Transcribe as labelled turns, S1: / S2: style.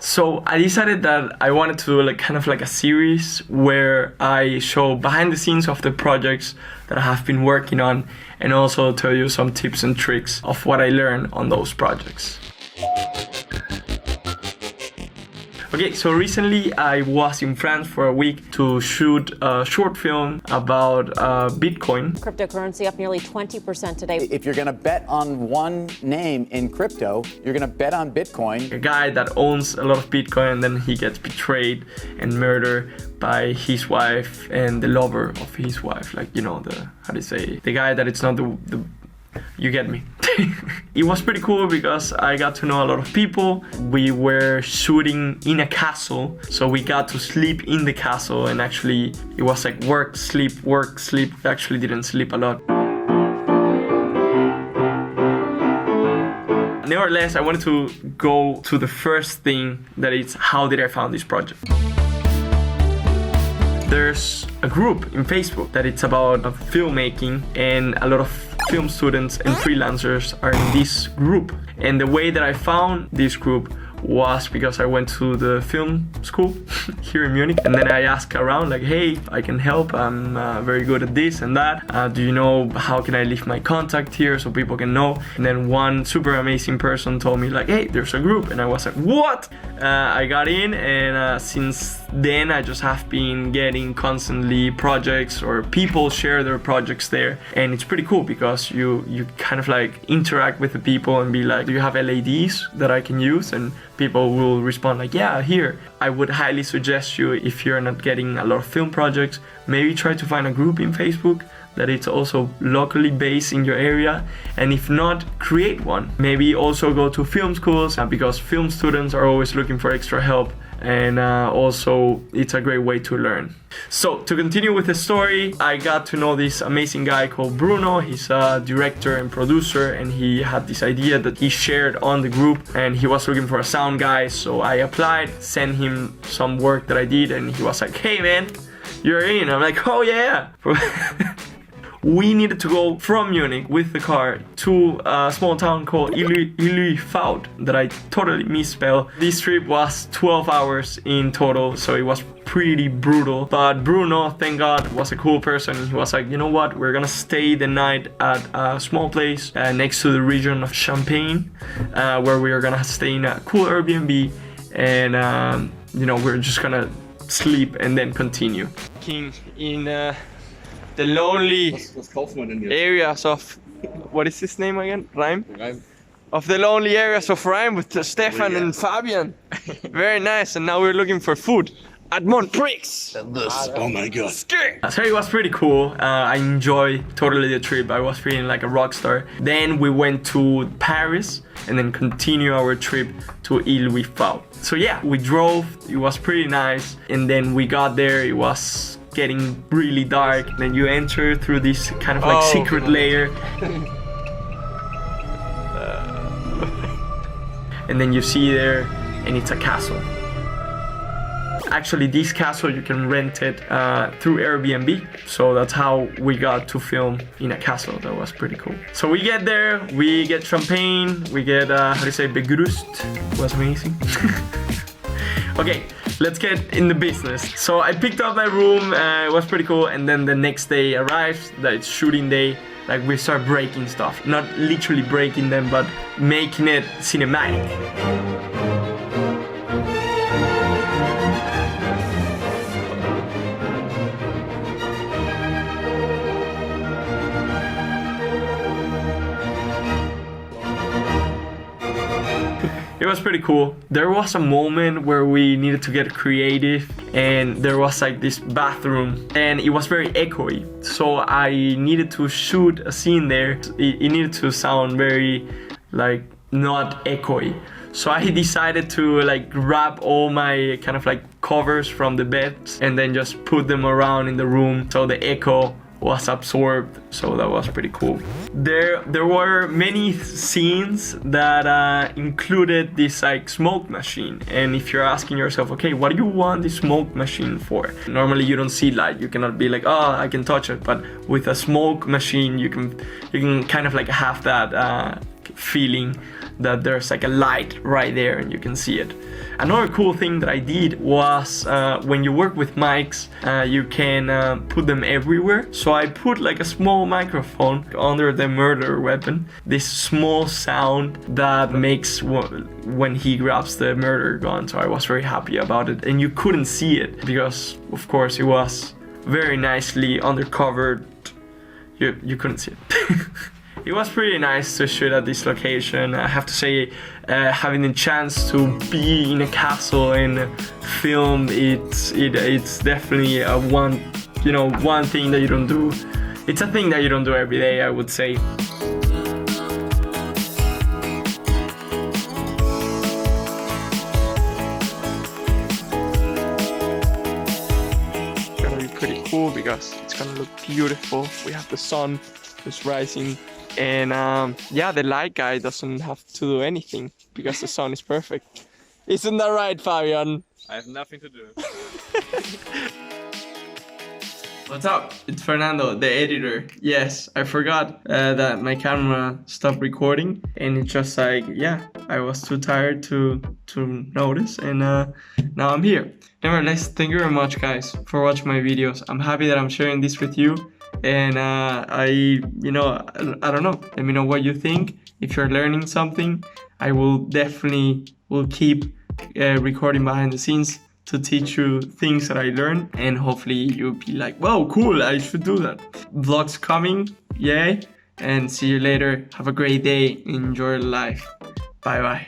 S1: So I decided that I wanted to do like kind of like a series where I show behind the scenes of the projects that I have been working on, and also tell you some tips and tricks of what I learned on those projects. Okay, so recently I was in France for a week to shoot a short film about Bitcoin.
S2: Cryptocurrency up nearly 20% today.
S3: If you're gonna bet on one name in crypto, you're gonna bet on Bitcoin.
S1: A guy that owns a lot of Bitcoin, and then he gets betrayed and murdered by his wife and the lover of his wife. Like, you know, the guy that it's not the you get me. It was pretty cool because I got to know a lot of people. We were shooting in a castle, so we got to sleep in the castle, and actually it was like work, sleep. We actually didn't sleep a lot. Nevertheless, I wanted to go to the first thing, that is, how did I found this project? There's a group in Facebook that it's about filmmaking, and a lot of film students and freelancers are in this group. And the way that I found this group was because I went to the film school here in Munich, and then I asked around like, hey, I can help, I'm very good at this and that, do you know how can I leave my contact here so people can know? And then one super amazing person told me like, hey, there's a group, and I was like, what? I got in, and since then I just have been getting constantly projects, or people share their projects there, and it's pretty cool because you kind of like interact with the people and be like, do you have LEDs that I can use? And people will respond like, yeah, here. I would highly suggest you, if you're not getting a lot of film projects, maybe try to find a group in Facebook that it's also locally based in your area, and if not, create one. Maybe also go to film schools, because film students are always looking for extra help, and also it's a great way to learn. So to continue with the story, I got to know this amazing guy called Bruno. He's a director and producer, and he had this idea that he shared on the group, and he was looking for a sound guy. So I applied, sent him some work that I did, and he was like, hey man, you're in. I'm like, oh yeah. We needed to go from Munich with the car to a small town called Illyfout that I totally misspelled. This trip was 12 hours in total, so it was pretty brutal. But Bruno, thank God, was a cool person. He was like, you know what, we're gonna stay the night at a small place next to the region of Champagne, where we are gonna stay in a cool Airbnb, and you know, we're just gonna sleep and then continue. King in the lonely areas of, what is his name again? Rhyme? Of the lonely areas of Rhyme with Stefan and Fabian. Very nice, and now we're looking for food at Montprix.
S4: Oh my god.
S1: So it was pretty cool. I enjoyed totally the trip. I was feeling like a rock star. Then we went to Paris and then continue our trip to Illyfout. So yeah, we drove, it was pretty nice, and then we got there, it was getting really dark, and then you enter through this kind of like secret layer. And then you see there, and it's a castle. Actually, this castle, you can rent it through Airbnb. So that's how we got to film in a castle. That was pretty cool. So we get there, we get champagne, we get, how do you say, begrüßt. It was amazing. Okay, let's get in the business. So I picked up my room, it was pretty cool, and then the next day arrives, that it's shooting day. Like, we start breaking stuff. Not literally breaking them, but making it cinematic. It was pretty cool. There was a moment where we needed to get creative, and there was like this bathroom, and it was very echoey. So I needed to shoot a scene there. It needed to sound very like not echoey. So I decided to like grab all my kind of like covers from the beds and then just put them around in the room so the echo was absorbed. So that was pretty cool. There were many scenes that included this like smoke machine, and if you're asking yourself, okay, what do you want this smoke machine for? Normally you don't see light, you cannot be like, oh, I can touch it, but with a smoke machine you can kind of like have that feeling that there's like a light right there and you can see it. Another cool thing that I did was when you work with mics, you can put them everywhere. So I put like a small microphone under the murder weapon, this small sound that makes when he grabs the murder gun. So I was very happy about it, and you couldn't see it because of course it was very nicely undercovered. You couldn't see it. It was pretty nice to shoot at this location. I have to say, having the chance to be in a castle and film, it's definitely one thing that you don't do. It's a thing that you don't do every day, I would say. It's gonna be pretty cool because it's gonna look beautiful. We have the sun is rising. And yeah, the light guy doesn't have to do anything because the sun is perfect. Isn't that right, Fabian?
S4: I have nothing to do.
S1: What's up? It's Fernando, the editor. Yes, I forgot that my camera stopped recording, and it's just like, yeah, I was too tired to notice, and now I'm here. Nevertheless, thank you very much, guys, for watching my videos. I'm happy that I'm sharing this with you. And I don't know, let me know what you think. If you're learning something, I will definitely keep recording behind the scenes to teach you things that I learned, and hopefully you'll be like, wow, cool, I should do that. Vlogs coming, yay, and see you later. Have a great day, enjoy life. Bye bye.